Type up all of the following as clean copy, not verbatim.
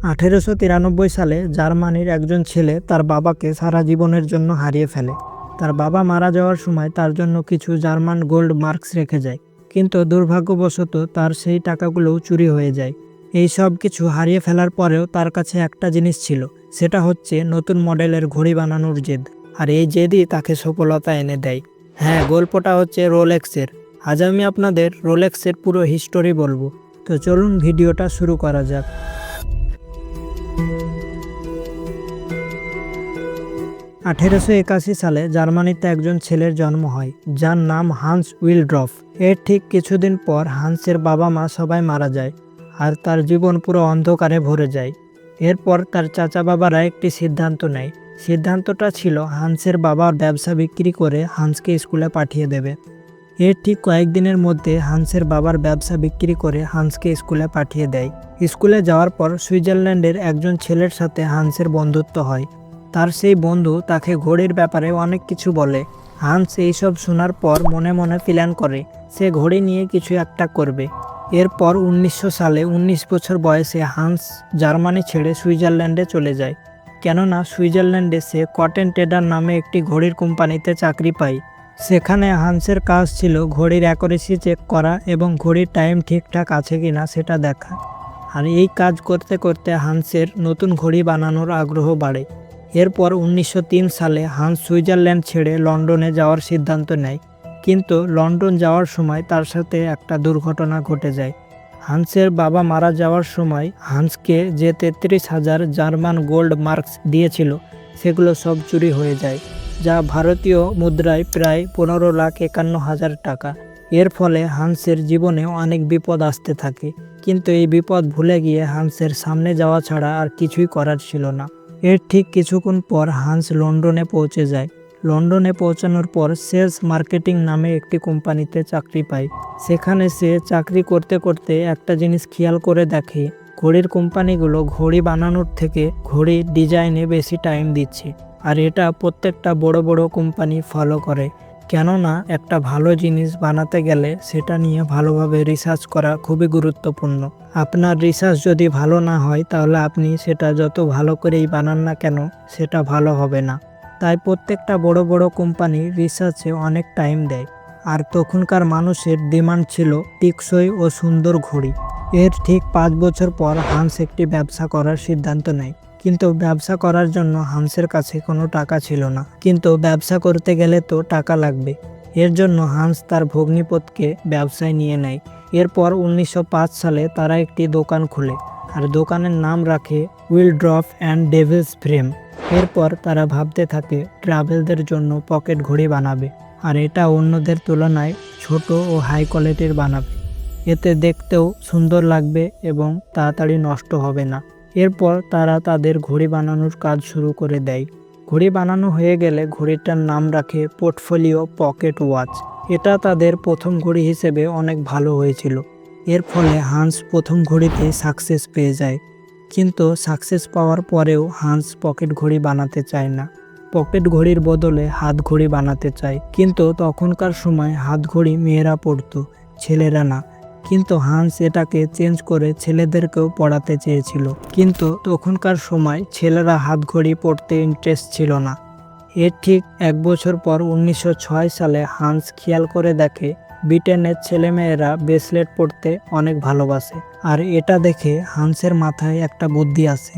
1893 সালে জার্মানির একজন ছেলে তার বাবাকে সারা জীবনের জন্য হারিয়ে ফেলে। তার বাবা মারা যাওয়ার সময় তার জন্য কিছু জার্মান গোল্ড মার্কস রেখে যায়, কিন্তু দুর্ভাগ্যবশত তার সেই টাকাগুলোও চুরি হয়ে যায়। এই সব কিছু হারিয়ে ফেলার পরেও তার কাছে একটা জিনিস ছিল, সেটা হচ্ছে নতুন মডেলের ঘড়ি বানানোর জেদ। আর এই জেদই তাকে সফলতা এনে দেয়। হ্যাঁ, গল্পটা হচ্ছে রোলেক্সের। আজ আমি আপনাদের রোলেক্সের পুরো হিস্টোরি বলবো। তো চলুন ভিডিওটা শুরু করা যাক। 1881 সালে জার্মানিতে একজন ছেলের জন্ম হয়, যার নাম হান্স উইলড্রফ। এর ঠিক কিছুদিন পর হান্সের বাবা মা সবাই মারা যায়, আর তার জীবন পুরো অন্ধকারে ভরে যায়। এরপর তার চাচা বাবারা একটি সিদ্ধান্ত নেয়। সিদ্ধান্তটা ছিল হান্সের বাবার ব্যবসা বিক্রি করে হান্সকে স্কুলে পাঠিয়ে দেবে। এর ঠিক কয়েকদিনের মধ্যে হান্সের বাবার ব্যবসা বিক্রি করে হান্সকে স্কুলে পাঠিয়ে দেয়। স্কুলে যাওয়ার পর সুইজারল্যান্ডের একজন ছেলের সাথে হান্সের বন্ধুত্ব হয়। তার সেই বন্ধু তাকে ঘড়ির ব্যাপারে অনেক কিছু বলে। হান্স এইসব শোনার পর মনে মনে প্ল্যান করে সে ঘড়ি নিয়ে কিছু একটা করবে। এরপর 1900 সালে 19 বছর বয়সে হান্স জার্মানি ছেড়ে সুইজারল্যান্ডে চলে যায়, কেননা সুইজারল্যান্ডে সে কটেন ট্রেডার নামে একটি ঘড়ির কোম্পানিতে চাকরি পায়। সেখানে হান্সের কাজ ছিল ঘড়ির অ্যাকুরেসি চেক করা এবং ঘড়ির টাইম ঠিকঠাক আছে কিনা সেটা দেখা। আর এই কাজ করতে করতে হান্সের নতুন ঘড়ি বানানোর আগ্রহ বাড়ে। এরপর 1903 সালে হান্স সুইজারল্যান্ড ছেড়ে লন্ডনে যাওয়ার সিদ্ধান্ত নেয়, কিন্তু লন্ডন যাওয়ার সময় তার সাথে একটা দুর্ঘটনা ঘটে যায়। হান্সের বাবা মারা যাওয়ার সময় হান্সকে যে 33,000 জার্মান গোল্ড মার্কস দিয়েছিল সেগুলো সব চুরি হয়ে যায়, যা ভারতীয় মুদ্রায় প্রায় 15,51,000 টাকা। এর ফলে হান্সের জীবনে অনেক বিপদ আসতে থাকে, কিন্তু এই বিপদ ভুলে গিয়ে হান্সের সামনে যাওয়া ছাড়া আর কিছুই করার ছিল না। এর ঠিক কিছুক্ষণ পর হান্স লন্ডনে পৌঁছে যায়। লন্ডনে পৌঁছানোর পর সেলস মার্কেটিং নামে একটি কোম্পানিতে চাকরি পায়। সেখানে সে চাকরি করতে করতে একটা জিনিস খেয়াল করে দেখে, ঘড়ির কোম্পানিগুলো ঘড়ি বানানোর থেকে ঘড়ি ডিজাইনে বেশি টাইম দিচ্ছে। আর এটা প্রত্যেকটা বড় বড় কোম্পানি ফলো করে, কেননা একটা ভালো জিনিস বানাতে গেলে সেটা নিয়ে ভালোভাবে রিসার্চ করা খুবই গুরুত্বপূর্ণ। আপনার রিসার্চ যদি ভালো না হয় তাহলে আপনি সেটা যত ভালো করেই বানান না কেন সেটা ভালো হবে না। তাই প্রত্যেকটা বড় বড় কোম্পানি রিসার্চে অনেক টাইম দেয়। আর তখনকার মানুষের ডিমান্ড ছিল টেকসই ও সুন্দর ঘড়ি। এর ঠিক 5 বছর পর হান্স একটি ব্যবসা করার সিদ্ধান্ত নেয়, কিন্তু ব্যবসা করার জন্য হান্সের কাছে কোনো টাকা ছিল না। কিন্তু ব্যবসা করতে গেলে তো টাকা লাগবে। এর জন্য হান্স তার ভগ্নিপতিকে ব্যবসায় নিয়ে নেয়। এরপর 1905 সালে তারা একটি দোকান খোলে, আর দোকানের নাম রাখে উইলড্রফ অ্যান্ড ডেভিলস ফ্রেম। এরপর তারা ভাবতে থাকে ট্রাভেলদের জন্য পকেট ঘড়ি বানাবে, আর এটা অন্যদের তুলনায় ছোট ও হাই কোয়ালিটির বানাবে। এতে দেখতেও সুন্দর লাগবে এবং তাড়াতাড়ি নষ্ট হবে না। এরপর তারা তাদের ঘড়ি বানানোর কাজ শুরু করে দেয়। ঘড়ি বানানো হয়ে গেলে ঘড়িটার নাম রাখে পোর্টফোলিও পকেট ওয়াচ। এটা তাদের প্রথম ঘড়ি হিসেবে অনেক ভালো হয়েছিল। এর ফলে হান্স প্রথম ঘড়িতে সাকসেস পেয়ে যায়। কিন্তু সাকসেস পাওয়ার পরেও হান্স পকেট ঘড়ি বানাতে চায় না। পকেট ঘড়ির বদলে হাত ঘড়ি বানাতে চায়। কিন্তু তখনকার সময় হাত ঘড়ি মেয়েরা পরতো, ছেলেরা না। কিন্তু হান্স এটাকে চেঞ্জ করে ছেলেদেরকেও পড়াতে চেয়েছিল, কিন্তু তখনকার সময় ছেলেরা হাত ঘড়ি পরতে ইন্টারেস্ট ছিল না। এর ঠিক 1 বছর পর 1906 সালে হান্স খেয়াল করে দেখে ব্রিটেনের ছেলেমেয়েরা ব্রেসলেট পরতে অনেক ভালোবাসে। আর এটা দেখে হান্সের মাথায় একটা বুদ্ধি আসে।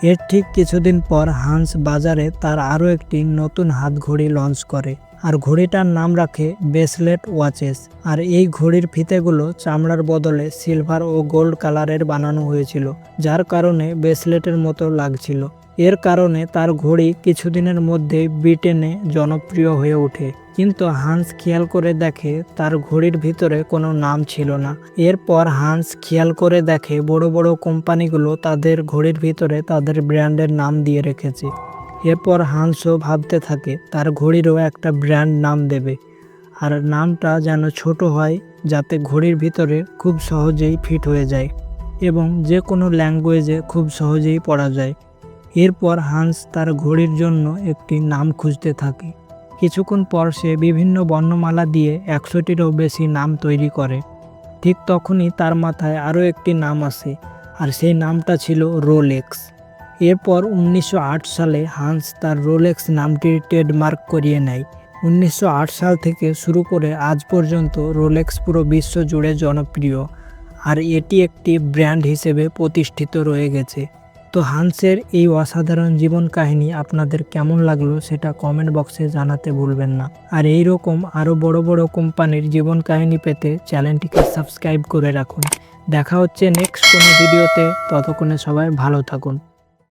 এর ঠিক কিছুদিন পর হান্স বাজারে তার আরও একটি নতুন হাত ঘড়ি লঞ্চ করে, আর ঘড়িটার নাম রাখে ব্রেসলেট ওয়াচেস। আর এই ঘড়ির ফিতেগুলো চামড়ার বদলে সিলভার ও গোল্ড কালারের বানানো হয়েছিল, যার কারণে ব্রেসলেটের মতো লাগছিল। এর কারণে তার ঘড়ি কিছুদিনের মধ্যে ব্রিটেনে জনপ্রিয় হয়ে ওঠে। কিন্তু হান্স খেয়াল করে দেখে তার ঘড়ির ভিতরে কোনো নাম ছিল না। এরপর হান্স খেয়াল করে দেখে বড় বড় কোম্পানিগুলো তাদের ঘড়ির ভিতরে তাদের ব্র্যান্ডের নাম দিয়ে রেখেছে। এরপর হান্সও ভাবতে থাকে তার ঘড়িরও একটা ব্র্যান্ড নাম দেবে, আর নামটা যেন ছোট হয়, যাতে ঘড়ির ভিতরে খুব সহজেই ফিট হয়ে যায় এবং যে কোনো ল্যাঙ্গুয়েজে খুব সহজেই পড়া যায়। এরপর হান্স তার ঘড়ির জন্য একটি নাম খুঁজতে থাকে। কিছুক্ষণ পর সে বিভিন্ন বর্ণমালা দিয়ে 100টিরও বেশি নাম তৈরি করে। ঠিক তখনই তার মাথায় আরও একটি নাম আসে, আর সেই নামটা ছিল রোলেক্স। এরপর 1908 সালে হান্স তার রোলেক্স নামটির ট্রেডমার্ক করিয়ে নেয়। 1908 সাল থেকে শুরু করে আজ পর্যন্ত রোলেক্স পুরো বিশ্ব জুড়ে জনপ্রিয়, আর এটি একটি ব্র্যান্ড হিসেবে প্রতিষ্ঠিত রয়ে গেছে। তো হান্সের এই অসাধারণ জীবন কাহিনী আপনাদের কেমন লাগলো সেটা কমেন্ট বক্সে জানাতে ভুলবেন না। আর এই রকম আরও বড় বড় কোম্পানির জীবন কাহিনী পেতে চ্যানেলটিকে সাবস্ক্রাইব করে রাখুন। দেখা হচ্ছে নেক্সট কোনো ভিডিওতে, ততক্ষণে সবাই ভালো থাকুন।